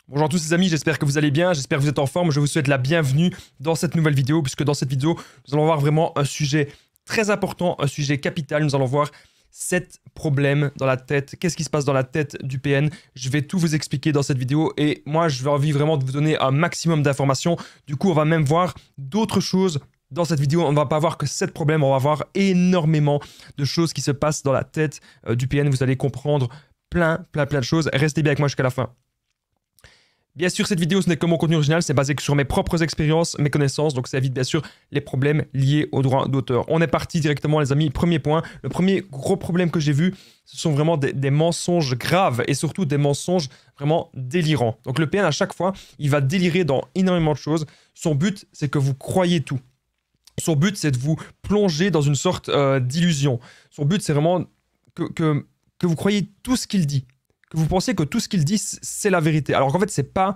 Bonjour à tous les amis, j'espère que vous allez bien, j'espère que vous êtes en forme, je vous souhaite la bienvenue dans cette nouvelle vidéo, puisque dans cette vidéo, nous allons voir vraiment un sujet très important, un sujet capital, nous allons voir 7 problèmes dans la tête, qu'est-ce qui se passe dans la tête du PN, je vais tout vous expliquer dans cette vidéo, et moi j'ai envie vraiment de vous donner un maximum d'informations, du coup on va même voir d'autres choses. Dans cette vidéo, on ne va pas voir que 7 problèmes, on va voir énormément de choses qui se passent dans la tête du PN, vous allez comprendre plein de choses, restez bien avec moi jusqu'à la fin. Bien sûr, cette vidéo, ce n'est que mon contenu original, c'est basé sur mes propres expériences, mes connaissances, donc ça évite bien sûr les problèmes liés aux droits d'auteur. On est parti directement les amis, premier point. Le premier gros problème que j'ai vu, ce sont vraiment des mensonges graves et surtout des mensonges vraiment délirants. Donc le PN à chaque fois, il va délirer dans énormément de choses. Son but, c'est que vous croyez tout. Son but, c'est de vous plonger dans une sorte d'illusion. Son but, c'est vraiment que vous croyez tout ce qu'il dit. Que vous pensez que tout ce qu'il dit, c'est la vérité. Alors qu'en fait, c'est pas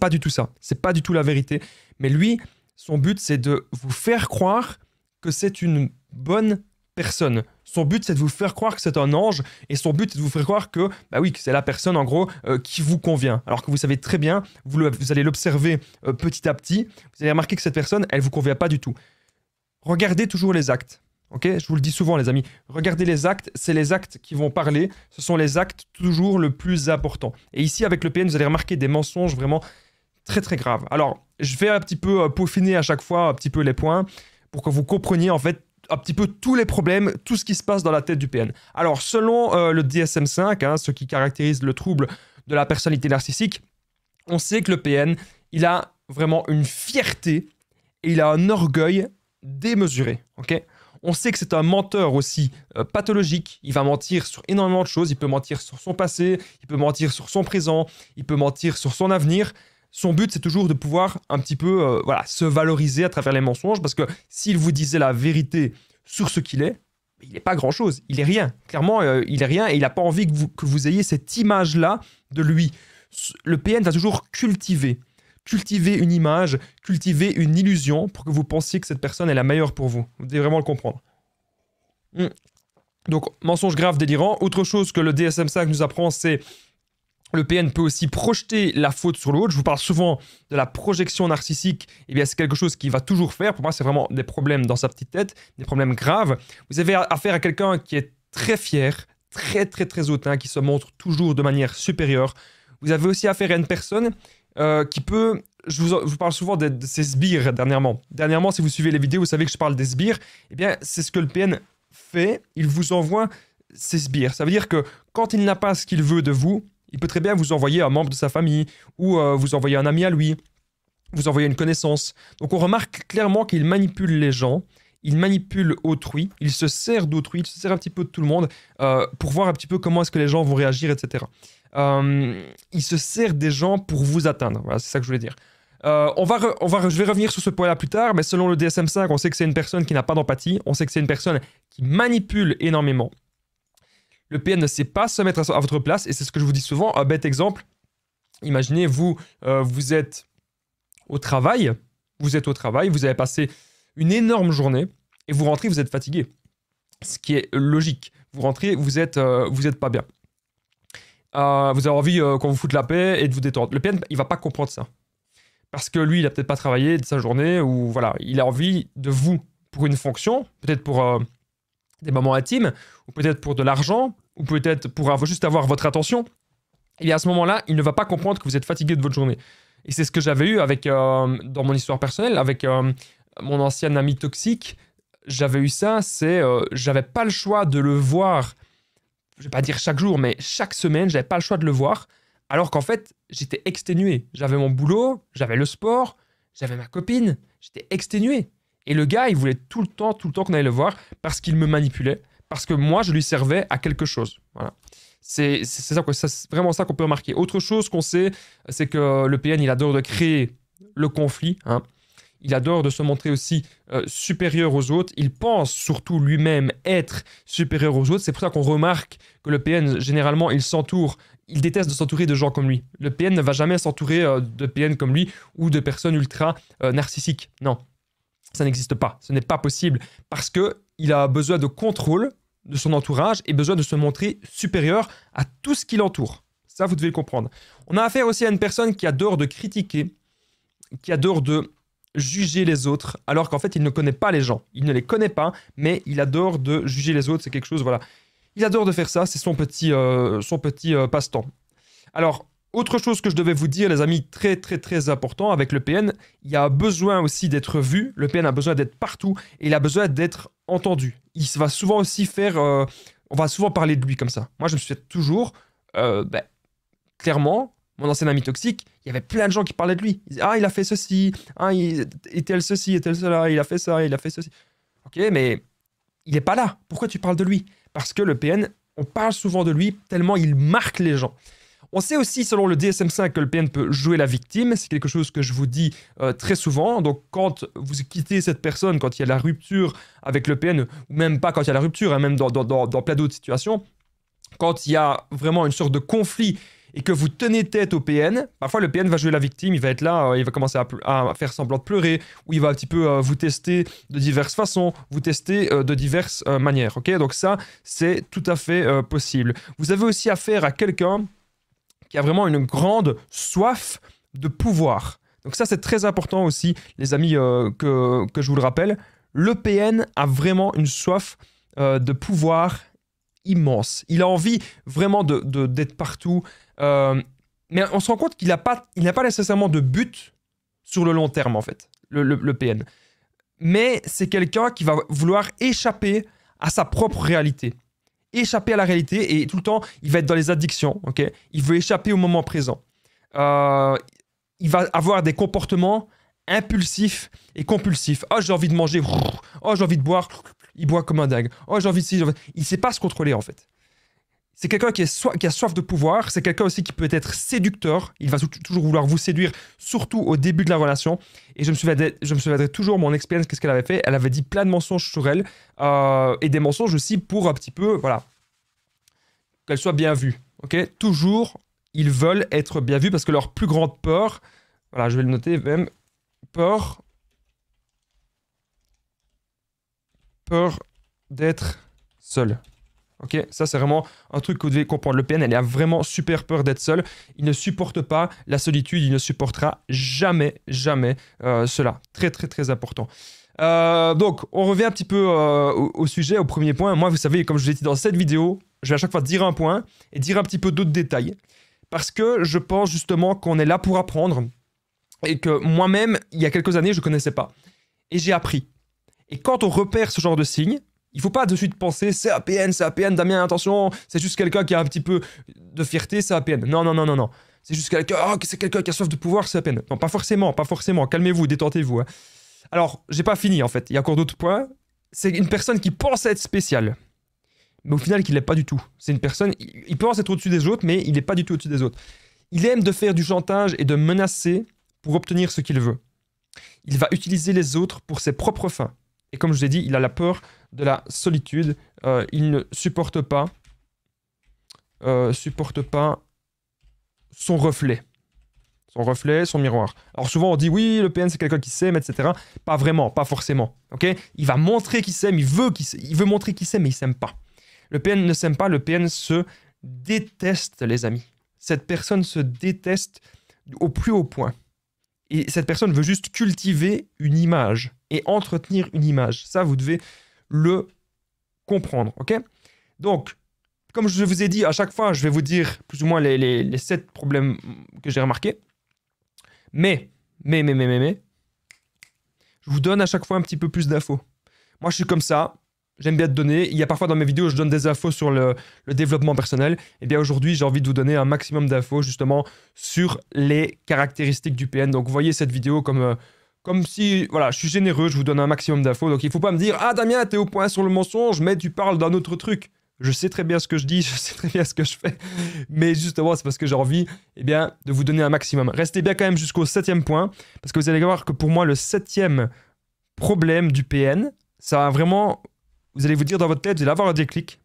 du tout ça. C'est pas du tout la vérité. Mais lui, son but, c'est de vous faire croire que c'est une bonne personne. Son but, c'est de vous faire croire que c'est un ange. Et son but, c'est de vous faire croire que, bah oui, que c'est la personne, en gros, qui vous convient. Alors que vous savez très bien, vous allez l'observer petit à petit. Vous allez remarquer que cette personne, elle vous convient pas du tout. Regardez toujours les actes. Ok, je vous le dis souvent les amis, regardez les actes, c'est les actes qui vont parler, ce sont les actes toujours le plus important. Et ici avec le PN, vous allez remarquer des mensonges vraiment très graves. Alors, je vais un petit peu peaufiner à chaque fois un petit peu les points pour que vous compreniez en fait un petit peu tous les problèmes, tout ce qui se passe dans la tête du PN. Alors, selon le DSM-5, hein, ce qui caractérise le trouble de la personnalité narcissique, on sait que le PN, il a vraiment une fierté et il a un orgueil démesuré, ok ? On sait que c'est un menteur aussi pathologique. Il va mentir sur énormément de choses. Il peut mentir sur son passé, il peut mentir sur son présent, il peut mentir sur son avenir. Son but, c'est toujours de pouvoir un petit peu se valoriser à travers les mensonges. Parce que s'il vous disait la vérité sur ce qu'il est, il n'est pas grand-chose. Il est rien. Clairement, il est rien et il n'a pas envie que vous ayez cette image-là de lui. Le PN va toujours cultiver une image, cultiver une illusion pour que vous pensiez que cette personne est la meilleure pour vous. Vous devez vraiment le comprendre. Donc, mensonge grave, délirant. Autre chose que le DSM-5 nous apprend, c'est le PN peut aussi projeter la faute sur l'autre. Je vous parle souvent de la projection narcissique. Eh bien, c'est quelque chose qu'il va toujours faire. Pour moi, c'est vraiment des problèmes dans sa petite tête, des problèmes graves. Vous avez affaire à quelqu'un qui est très fier, très hautain, qui se montre toujours de manière supérieure. Vous avez aussi affaire à une personne qui peut... Je vous parle souvent de ces sbires dernièrement. Dernièrement, si vous suivez les vidéos, vous savez que je parle des sbires. Eh bien, c'est ce que le PN fait. Il vous envoie ces sbires. Ça veut dire que quand il n'a pas ce qu'il veut de vous, il peut très bien vous envoyer un membre de sa famille ou vous envoyer un ami à lui, vous envoyer une connaissance. Donc on remarque clairement qu'il manipule les gens, il manipule autrui, il se sert d'autrui, il se sert un petit peu de tout le monde pour voir un petit peu comment est-ce que les gens vont réagir, etc. Il se sert des gens pour vous atteindre. Voilà, c'est ça que je voulais dire. Je vais revenir sur ce point-là plus tard, mais selon le DSM-5, on sait que c'est une personne qui n'a pas d'empathie, on sait que c'est une personne qui manipule énormément. Le PN ne sait pas se mettre à votre place, et c'est ce que je vous dis souvent. Un bête exemple, imaginez, vous êtes au travail, vous avez passé une énorme journée, et vous rentrez, vous êtes fatigué. Ce qui est logique. Vous rentrez, vous êtes pas bien. Vous avez envie qu'on vous foute la paix et de vous détendre. Le PN, il va pas comprendre ça. Parce que lui, il a peut-être pas travaillé de sa journée, ou voilà, il a envie de vous pour une fonction, peut-être pour des moments intimes, ou peut-être pour de l'argent, ou peut-être pour juste avoir votre attention. Et à ce moment-là, il ne va pas comprendre que vous êtes fatigué de votre journée. Et c'est ce que j'avais eu avec, dans mon histoire personnelle, avec mon ancien ami toxique. J'avais eu ça, j'avais pas le choix de le voir, je vais pas dire chaque jour, mais chaque semaine, j'avais pas le choix de le voir. Alors qu'en fait, j'étais exténué. J'avais mon boulot, j'avais le sport, j'avais ma copine, j'étais exténué. Et le gars, il voulait tout le temps qu'on aille le voir parce qu'il me manipulait, parce que moi, je lui servais à quelque chose. Voilà. C'est vraiment ça qu'on peut remarquer. Autre chose qu'on sait, c'est que le PN, il adore de créer le conflit. Hein. Il adore de se montrer aussi supérieur aux autres. Il pense surtout lui-même être supérieur aux autres. C'est pour ça qu'on remarque que le PN, généralement, il déteste de s'entourer de gens comme lui. Le PN ne va jamais s'entourer de PN comme lui ou de personnes ultra narcissiques. Non, ça n'existe pas. Ce n'est pas possible parce qu'il a besoin de contrôle de son entourage et besoin de se montrer supérieur à tout ce qui l'entoure. Ça, vous devez le comprendre. On a affaire aussi à une personne qui adore de critiquer, qui adore de juger les autres, alors qu'en fait, il ne connaît pas les gens. Il ne les connaît pas, mais il adore de juger les autres. C'est quelque chose, voilà. Il adore de faire ça, c'est son petit passe-temps. Alors, autre chose que je devais vous dire, les amis, très très très important avec le PN, il y a besoin aussi d'être vu, le PN a besoin d'être partout, et il a besoin d'être entendu. Il va souvent aussi faire... on va souvent parler de lui comme ça. Moi, je me suis fait toujours... clairement, mon ancien ami toxique, il y avait plein de gens qui parlaient de lui. Ils disaient, ah, il a fait ceci, ah, et tel ceci, et tel cela, il a fait ça, il a fait ceci. Ok, mais il n'est pas là. Pourquoi tu parles de lui? Parce que le PN, on parle souvent de lui tellement il marque les gens. On sait aussi, selon le DSM-5, que le PN peut jouer la victime. C'est quelque chose que je vous dis très souvent. Donc, quand vous quittez cette personne, quand il y a la rupture avec le PN, ou même pas quand il y a la rupture, hein, même dans plein d'autres situations, quand il y a vraiment une sorte de conflit et que vous tenez tête au PN, parfois le PN va jouer la victime, il va être là, il va commencer à faire semblant de pleurer, ou il va un petit peu vous tester de diverses façons, vous tester de diverses manières. Ok, donc ça, c'est tout à fait possible. Vous avez aussi affaire à quelqu'un qui a vraiment une grande soif de pouvoir. Donc ça, c'est très important aussi, les amis, que je vous le rappelle. Le PN a vraiment une soif de pouvoir immense. Il a envie vraiment d'être partout. Mais on se rend compte qu'il n'a pas nécessairement de but sur le long terme, en fait, le PN. Mais c'est quelqu'un qui va vouloir échapper à sa propre réalité. Échapper à la réalité, et tout le temps, il va être dans les addictions. Okay, il veut échapper au moment présent. Il va avoir des comportements impulsifs et compulsifs. Oh, j'ai envie de manger. Oh, j'ai envie de boire. Il boit comme un dingue. Oh, j'ai envie de ci. Il ne sait pas se contrôler, en fait. C'est quelqu'un qui a soif de pouvoir. C'est quelqu'un aussi qui peut être séducteur. Il va toujours vouloir vous séduire, surtout au début de la relation. Et je me souviendrai toujours, mon expérience, qu'est-ce qu'elle avait fait. Elle avait dit plein de mensonges sur elle. Et des mensonges aussi pour un petit peu, voilà, qu'elle soit bien vue. Okay, toujours, ils veulent être bien vus parce que leur plus grande peur, voilà, je vais le noter même, peur d'être seul. Ok, ça c'est vraiment un truc que vous devez comprendre. Le PN, elle a vraiment super peur d'être seul. Il ne supporte pas la solitude, il ne supportera jamais, jamais cela. Très, très, très important. Donc, on revient un petit peu au sujet, au premier point. Moi, vous savez, comme je l'ai dit dans cette vidéo, je vais à chaque fois dire un point et dire un petit peu d'autres détails. Parce que je pense justement qu'on est là pour apprendre et que moi-même, il y a quelques années, je ne connaissais pas. Et j'ai appris. Et quand on repère ce genre de signes, il ne faut pas de suite penser c'est APN, Damien, attention, c'est juste quelqu'un qui a un petit peu de fierté, c'est APN. Non, non, non, non, non. C'est juste quelqu'un, c'est quelqu'un qui a soif de pouvoir, c'est APN. Non, pas forcément, pas forcément. Calmez-vous, détentez-vous. Hein. Alors, j'ai pas fini en fait. Il y a encore d'autres points. C'est une personne qui pense être spéciale. Mais au final, qui ne l'est pas du tout. C'est une personne, il pense être au-dessus des autres, mais il n'est pas du tout au-dessus des autres. Il aime de faire du chantage et de menacer pour obtenir ce qu'il veut. Il va utiliser les autres pour ses propres fins. Et comme je vous ai dit, il a la peur de la solitude. Il ne supporte pas son reflet. Son reflet, son miroir. Alors souvent on dit oui, le PN c'est quelqu'un qui s'aime, etc. Pas vraiment, pas forcément. Okay, il va montrer qu'il s'aime, il veut montrer qu'il s'aime, mais il s'aime pas. Le PN ne s'aime pas, le PN se déteste, les amis. Cette personne se déteste au plus haut point. Et cette personne veut juste cultiver une image et entretenir une image. Ça, vous devez le comprendre, ok? Donc, comme je vous ai dit, à chaque fois, je vais vous dire plus ou moins les 7 problèmes que j'ai remarqués. Mais, je vous donne à chaque fois un petit peu plus d'infos. Moi, je suis comme ça. J'aime bien te donner. Il y a parfois dans mes vidéos, je donne des infos sur le développement personnel. Et bien aujourd'hui, j'ai envie de vous donner un maximum d'infos justement sur les caractéristiques du PN. Donc, vous voyez cette vidéo comme si, voilà, je suis généreux, je vous donne un maximum d'infos. Donc, il ne faut pas me dire « Ah, Damien, t'es au point sur le mensonge, mais tu parles d'un autre truc. » Je sais très bien ce que je dis, je sais très bien ce que je fais. Mais justement, c'est parce que j'ai envie de vous donner un maximum. Restez bien quand même jusqu'au 7e point. Parce que vous allez voir que pour moi, le 7e problème du PN, ça va vraiment... Vous allez vous dire dans votre tête, vous allez avoir un déclic.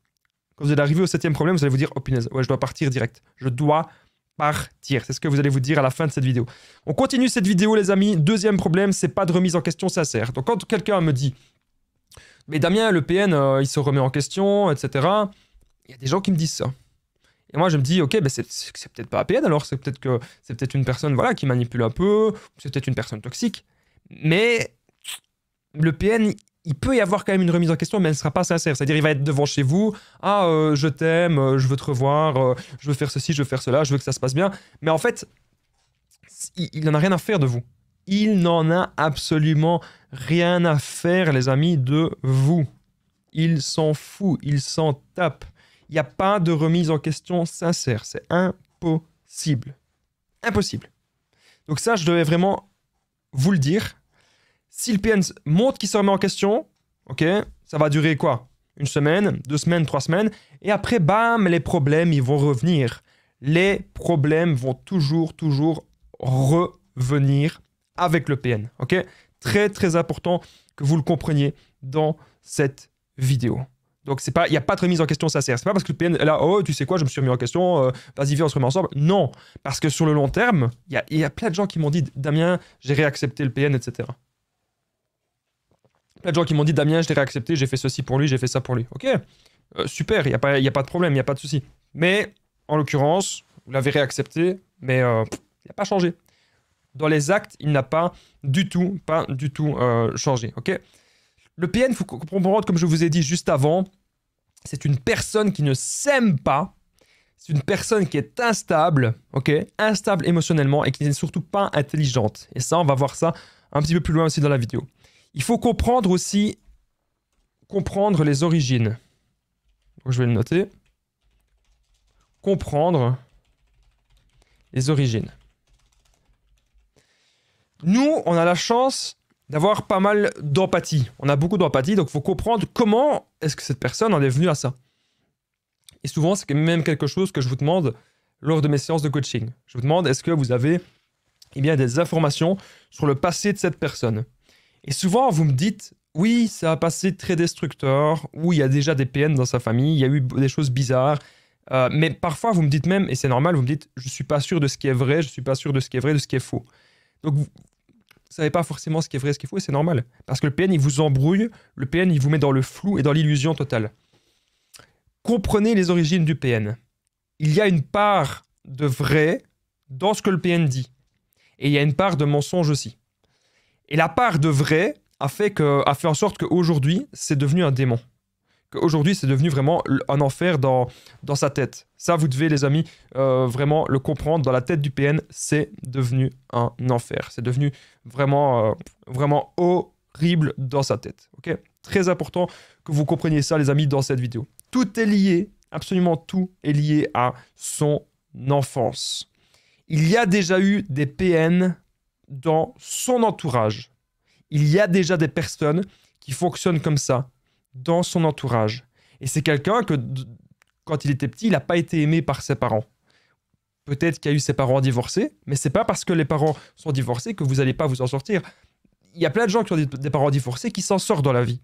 Quand vous allez arriver au 7e problème, vous allez vous dire « Oh punaise, ouais, je dois partir direct. Je dois partir. » C'est ce que vous allez vous dire à la fin de cette vidéo. On continue cette vidéo, les amis. 2e problème, c'est pas de remise en question sincère. Donc quand quelqu'un me dit « Mais Damien, le PN, il se remet en question, etc. » Il y a des gens qui me disent ça. Et moi, je me dis, ok, ben c'est peut-être pas APN, alors c'est peut-être une personne voilà, qui manipule un peu, c'est peut-être une personne toxique. Mais le PN, il peut y avoir quand même une remise en question, mais elle ne sera pas sincère. C'est-à-dire, il va être devant chez vous, ah, je t'aime, je veux te revoir, je veux faire ceci, je veux faire cela, je veux que ça se passe bien. Mais en fait, il n'en a rien à faire de vous. Il n'en a absolument rien à faire, les amis, de vous. Il s'en fout, il s'en tape. Il n'y a pas de remise en question sincère. C'est impossible. Impossible. Donc ça, je devais vraiment vous le dire. Si le PN montre qu'il se remet en question, ok, ça va durer quoi? 1 semaine, 2 semaines, 3 semaines. Et après, bam, les problèmes, ils vont revenir. Les problèmes vont toujours revenir avec le PN. Ok? Très, très important que vous le compreniez dans cette vidéo. Donc, il n'y a pas de remise en question sincère. C'est pas parce que le PN est là, oh, tu sais quoi, je me suis remis en question, vas-y, viens, on se remet ensemble. Non, parce que sur le long terme, il y a plein de gens qui m'ont dit, Damien, j'ai réaccepté le PN, etc. Plein de gens qui m'ont dit, Damien, je l'ai réaccepté, j'ai fait ceci pour lui, j'ai fait ça pour lui. Ok, super, il n'y a pas de problème, il n'y a pas de souci. Mais, en l'occurrence, vous l'avez réaccepté, mais il n'a pas changé. Dans les actes, il n'a pas du tout changé. Ok. Le PN, il faut comprendre, comme je vous ai dit juste avant, c'est une personne qui ne s'aime pas, c'est une personne qui est instable, ok, instable émotionnellement et qui n'est surtout pas intelligente. Et ça, on va voir ça un petit peu plus loin aussi dans la vidéo. Il faut comprendre aussi, les origines. Donc, je vais le noter. Comprendre les origines. Nous, on a la chance d'avoir pas mal d'empathie. On a beaucoup d'empathie, donc il faut comprendre comment est-ce que cette personne en est venue à ça. Et souvent, c'est même quelque chose que je vous demande lors de mes séances de coaching. Je vous demande, est-ce que vous avez des informations sur le passé de cette personne? Et souvent, vous me dites, oui, ça a passé très destructeur, ou il y a déjà des PN dans sa famille, il y a eu des choses bizarres. Mais parfois, vous me dites même, et c'est normal, vous me dites, je ne suis pas sûr de ce qui est vrai, je ne suis pas sûr de ce qui est vrai, de ce qui est faux. Donc, vous ne savez pas forcément ce qui est vrai, ce qui est faux, et c'est normal. Parce que le PN, il vous embrouille, le PN, il vous met dans le flou et dans l'illusion totale. Comprenez les origines du PN. Il y a une part de vrai dans ce que le PN dit. Et il y a une part de mensonge aussi. Et la part de vrai a fait en sorte qu'aujourd'hui, c'est devenu un démon. Qu'aujourd'hui, c'est devenu vraiment un enfer dans sa tête. Ça, vous devez, les amis, vraiment le comprendre. Dans la tête du PN, c'est devenu un enfer. C'est devenu vraiment horrible dans sa tête. Okay? Très important que vous compreniez ça, les amis, dans cette vidéo. Tout est lié, absolument tout est lié à son enfance. Il y a déjà eu des PN dans son entourage. Il y a déjà des personnes qui fonctionnent comme ça dans son entourage. Et c'est quelqu'un que, quand il était petit, il n'a pas été aimé par ses parents. Peut-être qu'il y a eu ses parents divorcés, mais c'est pas parce que les parents sont divorcés que vous n'allez pas vous en sortir. Il y a plein de gens qui ont des parents divorcés qui s'en sortent dans la vie.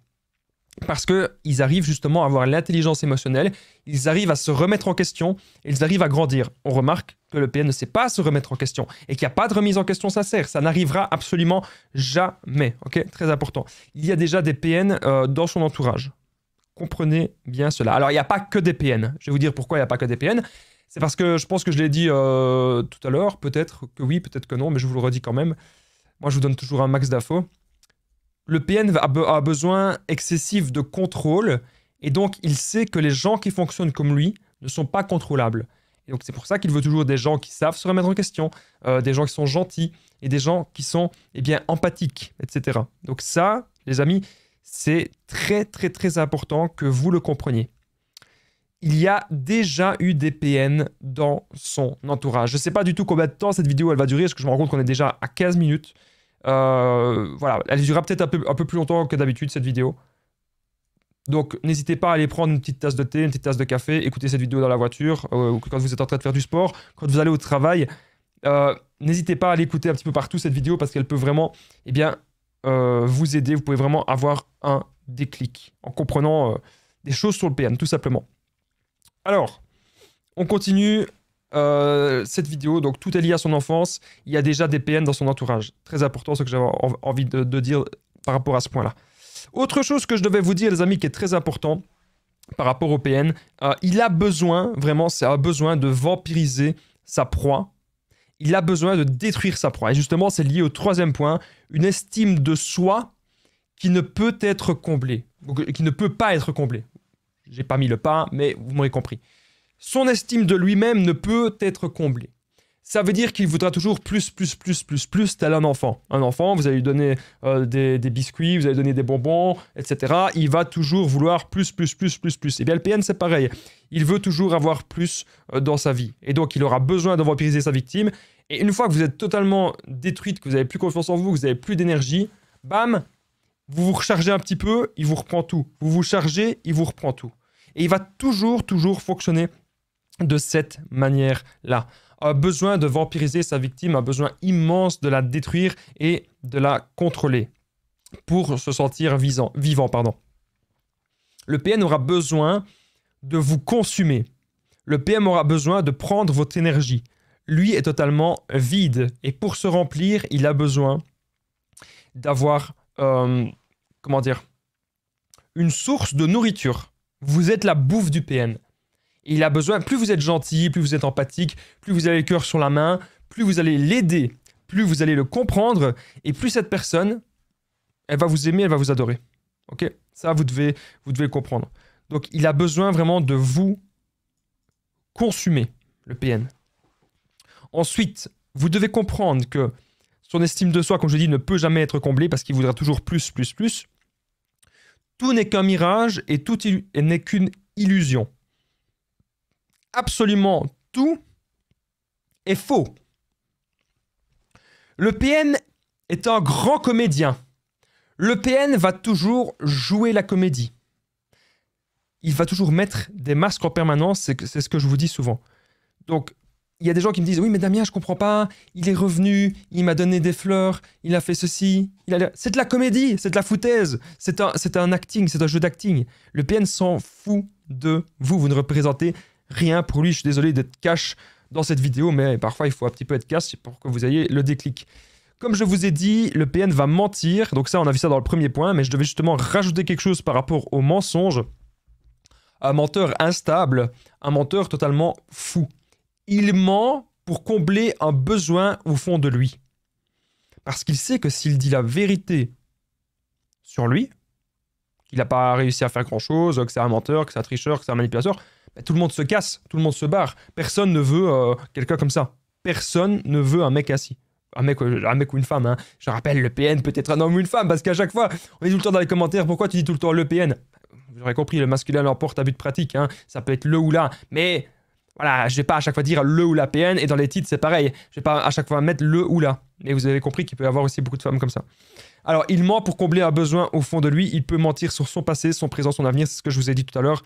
Parce qu'ils arrivent justement à avoir l'intelligence émotionnelle, ils arrivent à se remettre en question et ils arrivent à grandir. On remarque que le PN ne sait pas se remettre en question et qu'il n'y a pas de remise en question sincère. Ça n'arrivera absolument jamais. Okay? Très important. Il y a déjà des PN dans son entourage. Comprenez bien cela. Alors, il n'y a pas que des PN. Je vais vous dire pourquoi il n'y a pas que des PN. C'est parce que je pense que je l'ai dit tout à l'heure. Peut-être que oui, peut-être que non, mais je vous le redis quand même. Moi, je vous donne toujours un max d'infos. Le PN a besoin excessif de contrôle et donc il sait que les gens qui fonctionnent comme lui ne sont pas contrôlables. Et donc c'est pour ça qu'il veut toujours des gens qui savent se remettre en question, des gens qui sont gentils et des gens qui sont empathiques, etc. Donc ça, les amis, c'est très très très important que vous le compreniez. Il y a déjà eu des PN dans son entourage. Je ne sais pas du tout combien de temps cette vidéo elle va durer, parce que je me rends compte qu'on est déjà à 15 minutes. Voilà, elle durera peut-être un peu plus longtemps que d'habitude cette vidéo. Donc n'hésitez pas à aller prendre une petite tasse de thé, une petite tasse de café, écouter cette vidéo dans la voiture, ou quand vous êtes en train de faire du sport, quand vous allez au travail. N'hésitez pas à l'écouter un petit peu partout cette vidéo parce qu'elle peut vraiment vous aider. Vous pouvez vraiment avoir un déclic en comprenant des choses sur le PN, tout simplement. Alors, on continue. Cette vidéo, donc tout est lié à son enfance, il y a déjà des PN dans son entourage. Très important, ce que j'avais envie de dire par rapport à ce point-là. Autre chose que je devais vous dire, les amis, qui est très important, par rapport au PN. Il a besoin, vraiment, c'est un besoin de vampiriser sa proie. Il a besoin de détruire sa proie. Et justement, c'est lié au troisième point, une estime de soi qui ne peut être comblée, qui ne peut pas être comblée. J'ai pas mis le pas, mais vous m'aurez compris. Son estime de lui-même ne peut être comblée. Ça veut dire qu'il voudra toujours plus, tel un enfant. Un enfant, vous allez lui donner des biscuits, vous allez lui donner des bonbons, etc. Il va toujours vouloir plus. Et bien le PN, c'est pareil. Il veut toujours avoir plus dans sa vie. Et donc, il aura besoin de vampiriser sa victime. Et une fois que vous êtes totalement détruite, que vous n'avez plus confiance en vous, que vous n'avez plus d'énergie, bam, vous vous rechargez un petit peu, il vous reprend tout. Vous vous chargez, il vous reprend tout. Et il va toujours fonctionner de cette manière-là. A besoin de vampiriser sa victime, a besoin immense de la détruire et de la contrôler pour se sentir vivant. Le PN aura besoin de vous consumer. Le PM aura besoin de prendre votre énergie. Lui est totalement vide et pour se remplir, il a besoin d'avoir, une source de nourriture. Vous êtes la bouffe du PN. Il a besoin, plus vous êtes gentil, plus vous êtes empathique, plus vous avez le cœur sur la main, plus vous allez l'aider, plus vous allez le comprendre, et plus cette personne, elle va vous aimer, elle va vous adorer. Ok ? Ça, vous devez le comprendre. Donc, il a besoin vraiment de vous consumer, le PN. Ensuite, vous devez comprendre que son estime de soi, comme je dis, ne peut jamais être comblée parce qu'il voudra toujours plus. Tout n'est qu'un mirage et tout n'est qu'une illusion. Absolument tout est faux. Le PN est un grand comédien. Le PN va toujours jouer la comédie. Il va toujours mettre des masques en permanence, c'est ce que je vous dis souvent. Donc, il y a des gens qui me disent « Oui, mais Damien, je comprends pas, il est revenu, il m'a donné des fleurs, il a fait ceci. » C'est de la comédie, c'est de la foutaise, c'est un acting, c'est un jeu d'acting. Le PN s'en fout de vous, vous ne représentez rien pour lui. Je suis désolé d'être cash dans cette vidéo, mais parfois il faut un petit peu être cash pour que vous ayez le déclic. Comme je vous ai dit, le PN va mentir, donc ça on a vu ça dans le premier point, mais je devais justement rajouter quelque chose par rapport au mensonge. Un menteur instable, un menteur totalement fou. Il ment pour combler un besoin au fond de lui. Parce qu'il sait que s'il dit la vérité sur lui, qu'il n'a pas réussi à faire grand-chose, que c'est un menteur, que c'est un tricheur, que c'est un manipulateur, ben, tout le monde se casse, tout le monde se barre. Personne ne veut quelqu'un comme ça. Personne ne veut un mec assis. Un mec ou une femme. Hein. Je rappelle, le PN peut être un homme ou une femme, parce qu'à chaque fois, on est tout le temps dans les commentaires, pourquoi tu dis tout le temps le PN? Vous aurez compris, le masculin l'emporte à but pratique. Hein. Ça peut être le ou la, mais... Voilà, je vais pas à chaque fois dire le ou la PN, et dans les titres, c'est pareil. Je vais pas à chaque fois mettre le ou la. Mais vous avez compris qu'il peut y avoir aussi beaucoup de femmes comme ça. Alors, il ment pour combler un besoin au fond de lui. Il peut mentir sur son passé, son présent, son avenir. C'est ce que je vous ai dit tout à l'heure.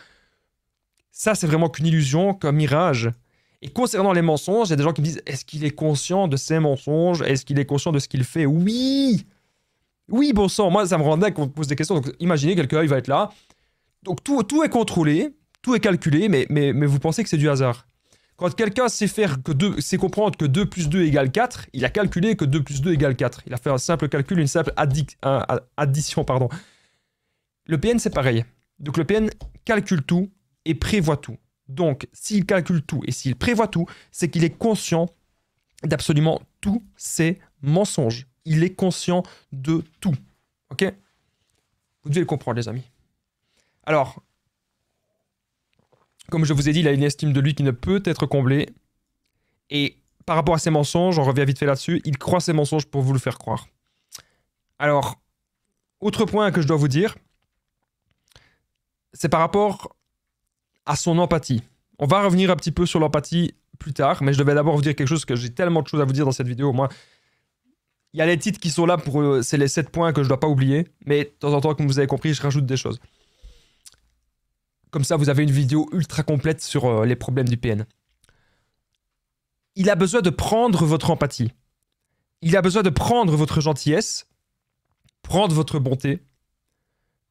Ça, c'est vraiment qu'une illusion, qu'un mirage. Et concernant les mensonges, il y a des gens qui me disent, est-ce qu'il est conscient de ses mensonges? Est-ce qu'il est conscient de ce qu'il fait? Oui! Oui, bon sang, moi, ça me rend dingue qu'on me pose des questions. Donc, imaginez, quelqu'un, il va être là. Donc, tout est contrôlé. Tout est calculé, mais vous pensez que c'est du hasard. Quand quelqu'un sait comprendre que 2 plus 2 égale 4, il a calculé que 2 plus 2 égale 4. Il a fait un simple calcul, une simple addition. Pardon. Le PN, c'est pareil. Donc le PN calcule tout et prévoit tout. Donc, s'il calcule tout et s'il prévoit tout, c'est qu'il est conscient d'absolument tous ses mensonges. Il est conscient de tout. Ok? Vous devez le comprendre, les amis. Alors... Comme je vous ai dit, il a une estime de lui qui ne peut être comblée. Et par rapport à ses mensonges, on revient vite fait là-dessus, il croit ses mensonges pour vous le faire croire. Alors, autre point que je dois vous dire, c'est par rapport à son empathie. On va revenir un petit peu sur l'empathie plus tard, mais je devais d'abord vous dire quelque chose, que j'ai tellement de choses à vous dire dans cette vidéo. Moi, il y a les titres qui sont là, c'est les 7 points que je ne dois pas oublier, mais de temps en temps, comme vous avez compris, je rajoute des choses. Comme ça, vous avez une vidéo ultra complète sur les problèmes du PN. Il a besoin de prendre votre empathie. Il a besoin de prendre votre gentillesse, prendre votre bonté,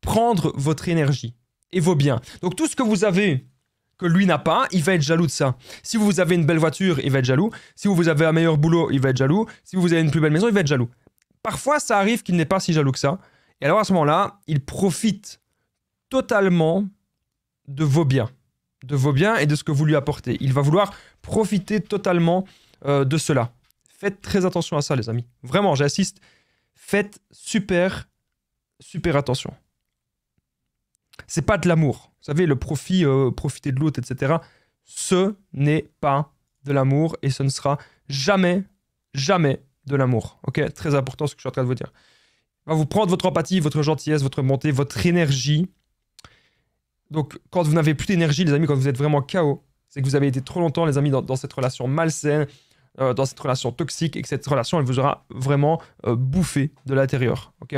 prendre votre énergie et vos biens. Donc tout ce que vous avez que lui n'a pas, il va être jaloux de ça. Si vous avez une belle voiture, il va être jaloux. Si vous avez un meilleur boulot, il va être jaloux. Si vous avez une plus belle maison, il va être jaloux. Parfois, ça arrive qu'il n'est pas si jaloux que ça. Et alors à ce moment-là, il profite totalement de vos biens et de ce que vous lui apportez. Il va vouloir profiter totalement de cela. Faites très attention à ça, les amis. Vraiment, j'insiste, faites super attention. C'est pas de l'amour. Vous savez, le profit, profiter de l'autre, etc. Ce n'est pas de l'amour et ce ne sera jamais de l'amour. Ok, très important ce que je suis en train de vous dire. Il va vous prendre votre empathie, votre gentillesse, votre bonté, votre énergie. Donc, quand vous n'avez plus d'énergie, les amis, quand vous êtes vraiment KO, c'est que vous avez été trop longtemps, les amis, dans cette relation malsaine, dans cette relation toxique, et que cette relation, elle vous aura vraiment bouffé de l'intérieur. Ok,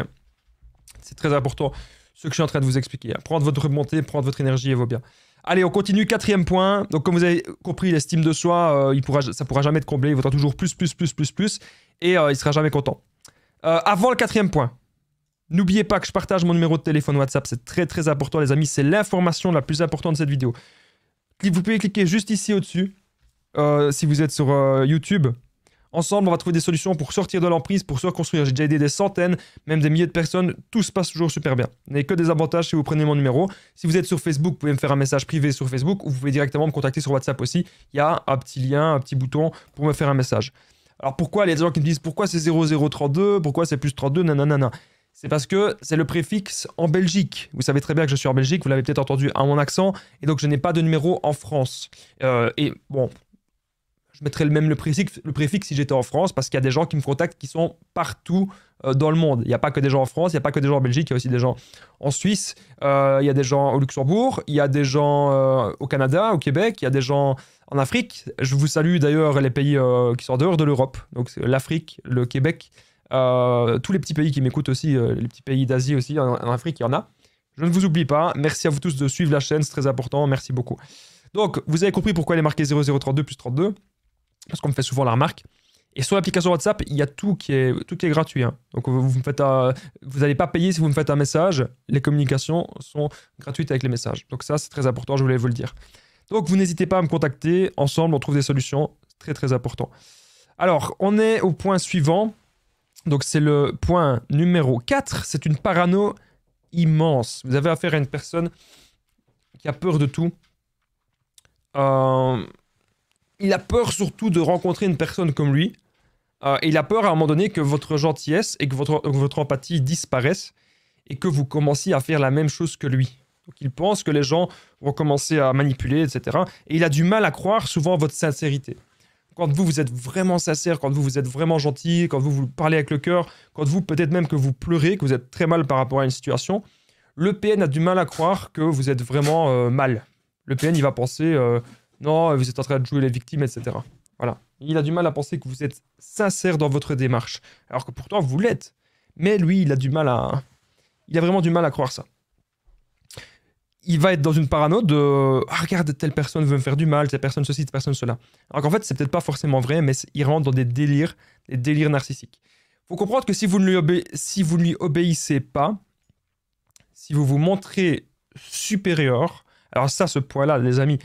c'est très important ce que je suis en train de vous expliquer. Prendre votre bonté, prendre votre énergie et vos biens. Allez, on continue. 4e point. Donc, comme vous avez compris, l'estime de soi, ça pourra jamais être comblé. Il vaudra toujours plus. Et il sera jamais content. Avant le 4e point, n'oubliez pas que je partage mon numéro de téléphone WhatsApp. C'est très important, les amis. C'est l'information la plus importante de cette vidéo. Vous pouvez cliquer juste ici au-dessus. Si vous êtes sur YouTube. Ensemble, on va trouver des solutions pour sortir de l'emprise, pour se reconstruire. J'ai déjà aidé des centaines, même des milliers de personnes. Tout se passe toujours super bien. Vous n'avez que des avantages si vous prenez mon numéro. Si vous êtes sur Facebook, vous pouvez me faire un message privé sur Facebook ou vous pouvez directement me contacter sur WhatsApp aussi. Il y a un petit lien, un petit bouton pour me faire un message. Alors pourquoi, il y a des gens qui me disent pourquoi c'est 0032, pourquoi c'est plus 32, nanana. C'est parce que c'est le préfixe en Belgique. Vous savez très bien que je suis en Belgique, vous l'avez peut-être entendu à mon accent, et donc je n'ai pas de numéro en France. Et bon... Je mettrais le préfixe si j'étais en France, parce qu'il y a des gens qui me contactent qui sont partout dans le monde. Il n'y a pas que des gens en France, il n'y a pas que des gens en Belgique, il y a aussi des gens en Suisse, il y a des gens au Luxembourg, il y a des gens au Canada, au Québec, il y a des gens en Afrique. Je vous salue d'ailleurs les pays qui sont en dehors de l'Europe, donc l'Afrique, le Québec, tous les petits pays qui m'écoutent aussi, les petits pays d'Asie aussi, en Afrique, il y en a. Je ne vous oublie pas, merci à vous tous de suivre la chaîne, c'est très important, merci beaucoup. Donc, vous avez compris pourquoi il est marqué 0032 plus 32. Parce qu'on me fait souvent la remarque. Et sur l'application WhatsApp, il y a tout qui est gratuit. Hein. Donc vous n'allez pas payer si vous me faites un message. Les communications sont gratuites avec les messages. Donc ça, c'est très important, je voulais vous le dire. Donc vous n'hésitez pas à me contacter. Ensemble, on trouve des solutions. C'est très important. Alors, on est au point suivant. Donc c'est le point numéro 4. C'est une parano immense. Vous avez affaire à une personne qui a peur de tout. Il a peur surtout de rencontrer une personne comme lui. Et il a peur à un moment donné que votre gentillesse et que votre empathie disparaissent et que vous commenciez à faire la même chose que lui. Donc il pense que les gens vont commencer à manipuler, etc. Et il a du mal à croire souvent à votre sincérité. Quand vous êtes vraiment sincère, quand vous êtes vraiment gentil, quand vous parlez avec le cœur, quand peut-être même que vous pleurez, que vous êtes très mal par rapport à une situation, le PN a du mal à croire que vous êtes vraiment mal. Le PN, il va penser... non, vous êtes en train de jouer les victimes, etc. Voilà. Il a du mal à penser que vous êtes sincère dans votre démarche. Alors que pourtant, vous l'êtes. Mais lui, il a vraiment du mal à croire ça. Il va être dans une parano de « Ah, regarde, telle personne veut me faire du mal, telle personne ceci, telle personne cela. » Alors qu'en fait, c'est peut-être pas forcément vrai, mais il rentre dans des délires narcissiques. Il faut comprendre que si vous ne lui obéissez pas, si vous vous montrez supérieur, alors ça, ce point-là, les amis,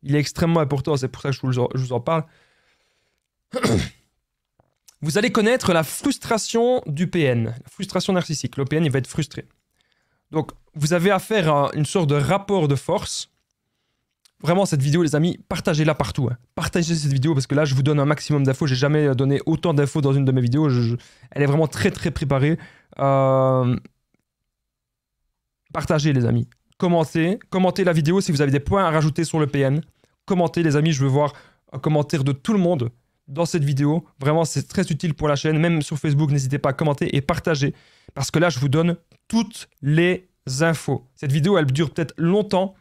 il est extrêmement important, c'est pour ça que je vous en parle. Vous allez connaître la frustration du PN, la frustration narcissique. Le PN, il va être frustré. Donc, vous avez affaire à une sorte de rapport de force. Vraiment, cette vidéo, les amis, partagez-la partout. Hein. Partagez cette vidéo parce que là, je vous donne un maximum d'infos. J'ai jamais donné autant d'infos dans une de mes vidéos. Elle est vraiment très préparée. Partagez, les amis. Commentez la vidéo si vous avez des points à rajouter sur le PN. Commentez, les amis, je veux voir un commentaire de tout le monde dans cette vidéo. Vraiment, c'est très utile pour la chaîne. Même sur Facebook, n'hésitez pas à commenter et partager. Parce que là, je vous donne toutes les infos. Cette vidéo, elle dure peut-être longtemps,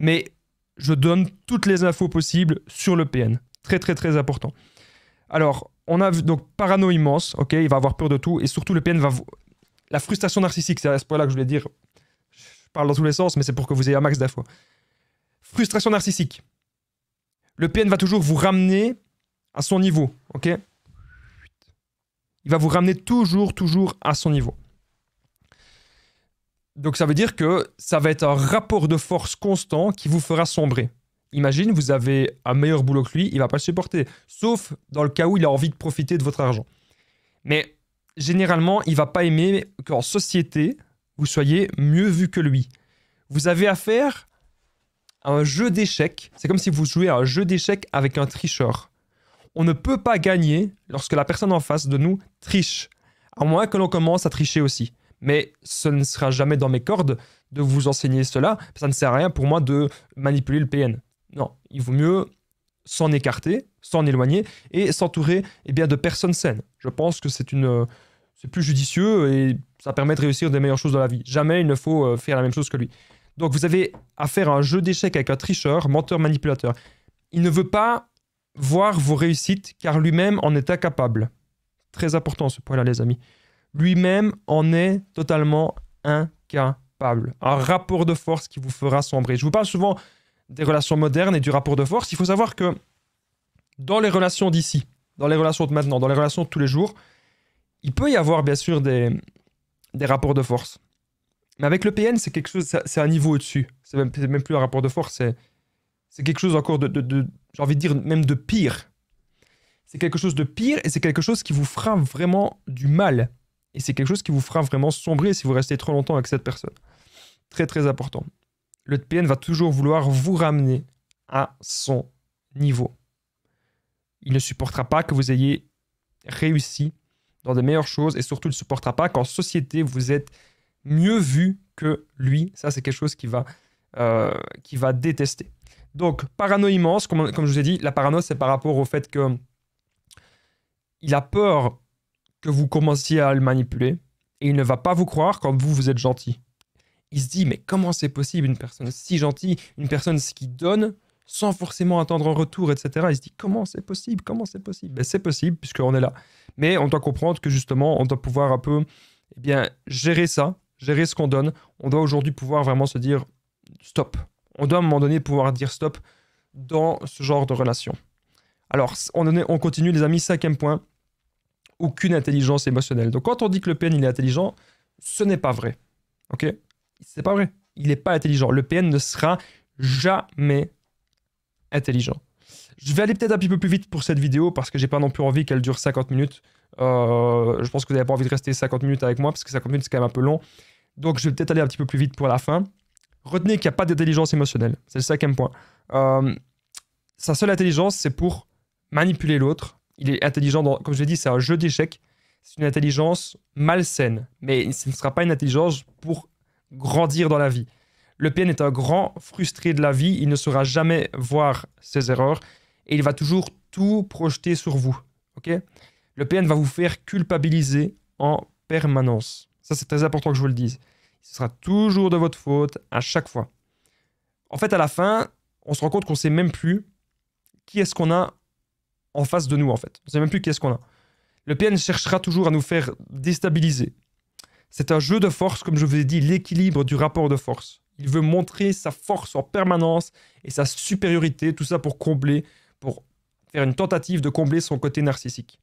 mais je donne toutes les infos possibles sur le PN. Très important. Alors, on a vu, donc, parano immense, ok, il va avoir peur de tout, et surtout, le PN va... La frustration narcissique, c'est à ce point-là que je voulais dire... Je parle dans tous les sens, mais c'est pour que vous ayez un max d'infos. Frustration narcissique. Le PN va toujours vous ramener à son niveau, ok? Il va vous ramener toujours à son niveau. Donc ça veut dire que ça va être un rapport de force constant qui vous fera sombrer. Imagine, vous avez un meilleur boulot que lui, il ne va pas le supporter. Sauf dans le cas où il a envie de profiter de votre argent. Mais généralement, il ne va pas aimer qu'en société... vous soyez mieux vu que lui. Vous avez affaire à un jeu d'échecs. C'est comme si vous jouez à un jeu d'échecs avec un tricheur. On ne peut pas gagner lorsque la personne en face de nous triche, à moins que l'on commence à tricher aussi. Mais ce ne sera jamais dans mes cordes de vous enseigner cela. Ça ne sert à rien pour moi de manipuler le PN. Non, il vaut mieux s'en écarter, s'en éloigner et s'entourer de personnes saines. Je pense que c'est plus judicieux et ça permet de réussir des meilleures choses dans la vie. Jamais il ne faut faire la même chose que lui. Donc vous avez affaire à un jeu d'échecs avec un tricheur, menteur, manipulateur. Il ne veut pas voir vos réussites car lui-même en est incapable. Très important ce point-là les amis. Lui-même en est totalement incapable. Un rapport de force qui vous fera sombrer. Je vous parle souvent des relations modernes et du rapport de force. Il faut savoir que dans les relations d'ici, dans les relations de maintenant, dans les relations de tous les jours, il peut y avoir bien sûr des rapports de force. Mais avec le PN, c'est quelque chose, c'est un niveau au-dessus. C'est même plus un rapport de force, c'est quelque chose encore j'ai envie de dire même de pire. C'est quelque chose de pire et c'est quelque chose qui vous fera vraiment du mal. Et c'est quelque chose qui vous fera vraiment sombrer si vous restez trop longtemps avec cette personne. Très très important. Le PN va toujours vouloir vous ramener à son niveau. Il ne supportera pas que vous ayez réussi dans des meilleures choses et surtout il ne supportera pas qu'en société vous êtes mieux vu que lui. Ça c'est quelque chose qui va détester. Donc parano immense, comme je vous ai dit, la parano c'est par rapport au fait que il a peur que vous commenciez à le manipuler et il ne va pas vous croire quand vous êtes gentil. Il se dit, mais comment c'est possible une personne si gentille, une personne qui donne sans forcément attendre un retour, etc. Il se dit, comment c'est possible? Ben, c'est possible puisqu'on est là. Mais on doit comprendre que justement, on doit pouvoir un peu gérer ça, gérer ce qu'on donne. On doit aujourd'hui pouvoir vraiment se dire, stop. On doit à un moment donné pouvoir dire stop dans ce genre de relation. Alors, on continue les amis, 5e point. Aucune intelligence émotionnelle. Donc quand on dit que le PN il est intelligent, ce n'est pas vrai. Ok? C'est pas vrai. Il n'est pas intelligent. Le PN ne sera jamais intelligent. Je vais aller peut-être un petit peu plus vite pour cette vidéo parce que j'ai pas non plus envie qu'elle dure 50 minutes. Je pense que vous n'avez pas envie de rester 50 minutes avec moi parce que 50 minutes c'est quand même un peu long. Donc je vais peut-être aller un petit peu plus vite pour la fin. Retenez qu'il n'y a pas d'intelligence émotionnelle. C'est le 5e point. Sa seule intelligence, c'est pour manipuler l'autre. Il est intelligent, comme je l'ai dit, c'est un jeu d'échecs. C'est une intelligence malsaine. Mais ce ne sera pas une intelligence pour grandir dans la vie. Le PN est un grand frustré de la vie. Il ne saura jamais voir ses erreurs. Et il va toujours tout projeter sur vous. Okay? Le PN va vous faire culpabiliser en permanence. Ça, c'est très important que je vous le dise. Ce sera toujours de votre faute à chaque fois. En fait, à la fin, on se rend compte qu'on ne sait même plus qui est-ce qu'on a en face de nous, en fait. On ne sait même plus qui est-ce qu'on a. Le PN cherchera toujours à nous faire déstabiliser. C'est un jeu de force, comme je vous ai dit, l'équilibre du rapport de force. Il veut montrer sa force en permanence et sa supériorité, tout ça pour faire une tentative de combler son côté narcissique.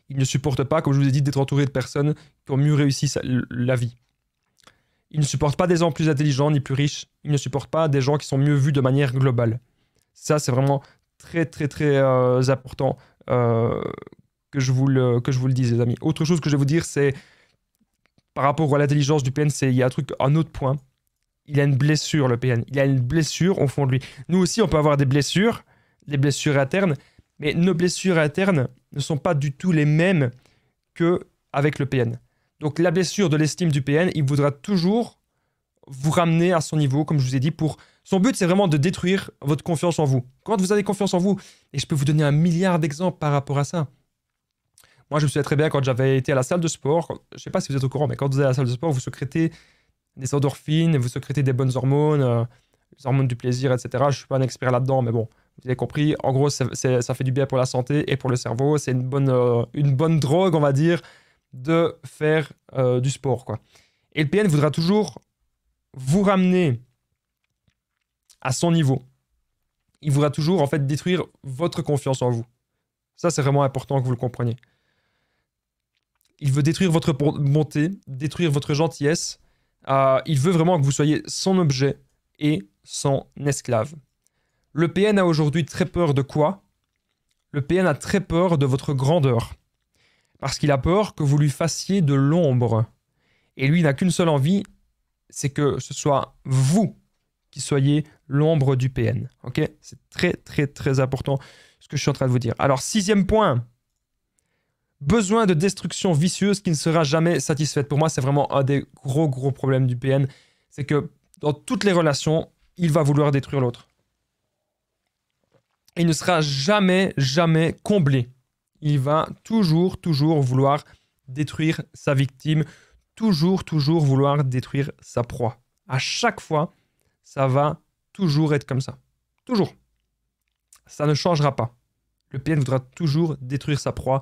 Il ne supporte pas, comme je vous ai dit, d'être entouré de personnes qui ont mieux réussi la vie. Il ne supporte pas des gens plus intelligents ni plus riches. Il ne supporte pas des gens qui sont mieux vus de manière globale. Ça, c'est vraiment très, très, très important que je vous le dise, les amis. Autre chose que je vais vous dire, c'est par rapport à l'intelligence du PN, il y a un autre point. Il a une blessure, le PN. Il a une blessure au fond de lui. Nous aussi, on peut avoir des blessures internes, mais nos blessures internes ne sont pas du tout les mêmes qu'avec le PN. Donc la blessure de l'estime du PN, il voudra toujours vous ramener à son niveau, comme je vous ai dit. Son but, c'est vraiment de détruire votre confiance en vous. Quand vous avez confiance en vous, et je peux vous donner 1 milliard d'exemples par rapport à ça. Moi, je me souviens très bien quand j'avais été à la salle de sport. Je ne sais pas si vous êtes au courant, mais quand vous allez à la salle de sport, vous sécrétez des endorphines, vous sécrétez des bonnes hormones, les hormones du plaisir, etc. Je ne suis pas un expert là-dedans, mais bon, vous avez compris. En gros, ça fait du bien pour la santé et pour le cerveau. C'est une bonne drogue, on va dire, de faire du sport, quoi. Et le PN voudra toujours vous ramener à son niveau. Il voudra toujours, en fait, détruire votre confiance en vous. Ça, c'est vraiment important que vous le compreniez. Il veut détruire votre bonté, détruire votre gentillesse. Il veut vraiment que vous soyez son objet et son esclave. Le PN a aujourd'hui très peur de quoi? Le PN a très peur de votre grandeur. Parce qu'il a peur que vous lui fassiez de l'ombre. Et lui, il n'a qu'une seule envie, c'est que ce soit vous qui soyez l'ombre du PN. Ok? C'est très, très, très important ce que je suis en train de vous dire. Alors, 6e point. Besoin de destruction vicieuse qui ne sera jamais satisfaite. Pour moi, c'est vraiment un des gros problèmes du PN. C'est que dans toutes les relations, il va vouloir détruire l'autre. Il ne sera jamais comblé. Il va toujours vouloir détruire sa victime. Toujours vouloir détruire sa proie. À chaque fois, ça va toujours être comme ça. Toujours. Ça ne changera pas. Le PN voudra toujours détruire sa proie,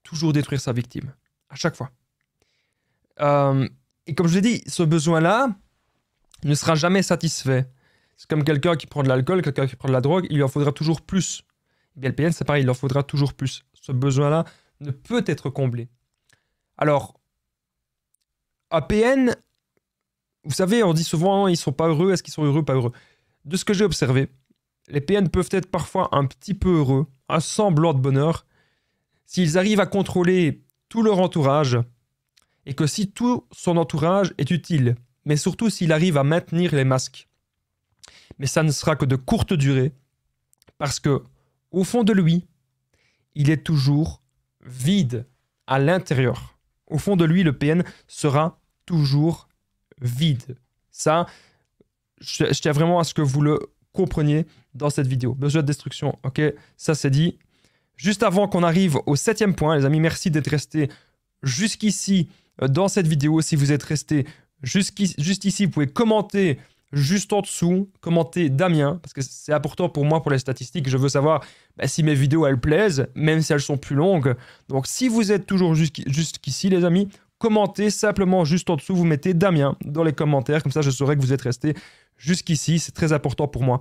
toujours détruire sa victime. À chaque fois. Et comme je l'ai dit, ce besoin-là ne sera jamais satisfait. C'est comme quelqu'un qui prend de l'alcool, quelqu'un qui prend de la drogue, il lui en faudra toujours plus. Et bien, le PN, c'est pareil, il en faudra toujours plus. Ce besoin-là ne peut être comblé. Alors, un PN, vous savez, on dit souvent, ils sont pas heureux, est-ce qu'ils sont heureux, pas heureux? De ce que j'ai observé, les PN peuvent être parfois un petit peu heureux, un semblant de bonheur, s'ils arrivent à contrôler tout leur entourage, et que si tout son entourage est utile, mais surtout s'il arrive à maintenir les masques. Mais ça ne sera que de courte durée, parce que au fond de lui, il est toujours vide à l'intérieur. Au fond de lui, le PN sera toujours vide. Ça, je tiens vraiment à ce que vous le compreniez dans cette vidéo. Besoin de destruction, ok? Ça c'est dit. Juste avant qu'on arrive au 7e point, les amis, merci d'être restés jusqu'ici dans cette vidéo. Si vous êtes restés juste ici, vous pouvez commenter juste en dessous, commenter Damien, parce que c'est important pour moi pour les statistiques. Je veux savoir si mes vidéos elles plaisent, même si elles sont plus longues. Donc si vous êtes toujours jusqu'ici, les amis, commentez simplement juste en dessous, vous mettez Damien dans les commentaires, comme ça je saurai que vous êtes restés jusqu'ici. C'est très important pour moi.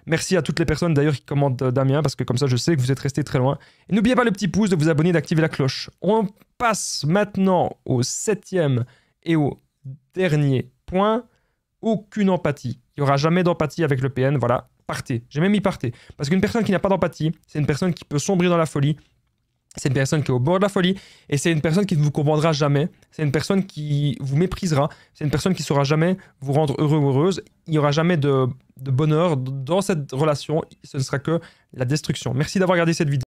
Merci à toutes les personnes d'ailleurs qui commentent Damien, parce que comme ça je sais que vous êtes restés très loin. Et n'oubliez pas le petit pouce, de vous abonner, d'activer la cloche. On passe maintenant au 7e et au dernier point. Aucune empathie. Il n'y aura jamais d'empathie avec le PN. Voilà, partez. J'ai même mis partez. Parce qu'une personne qui n'a pas d'empathie, c'est une personne qui peut sombrer dans la folie. C'est une personne qui est au bord de la folie. Et c'est une personne qui ne vous comprendra jamais. C'est une personne qui vous méprisera. C'est une personne qui ne saura jamais vous rendre heureux ou heureuse. Il n'y aura jamais de bonheur dans cette relation. Ce ne sera que la destruction. Merci d'avoir regardé cette vidéo.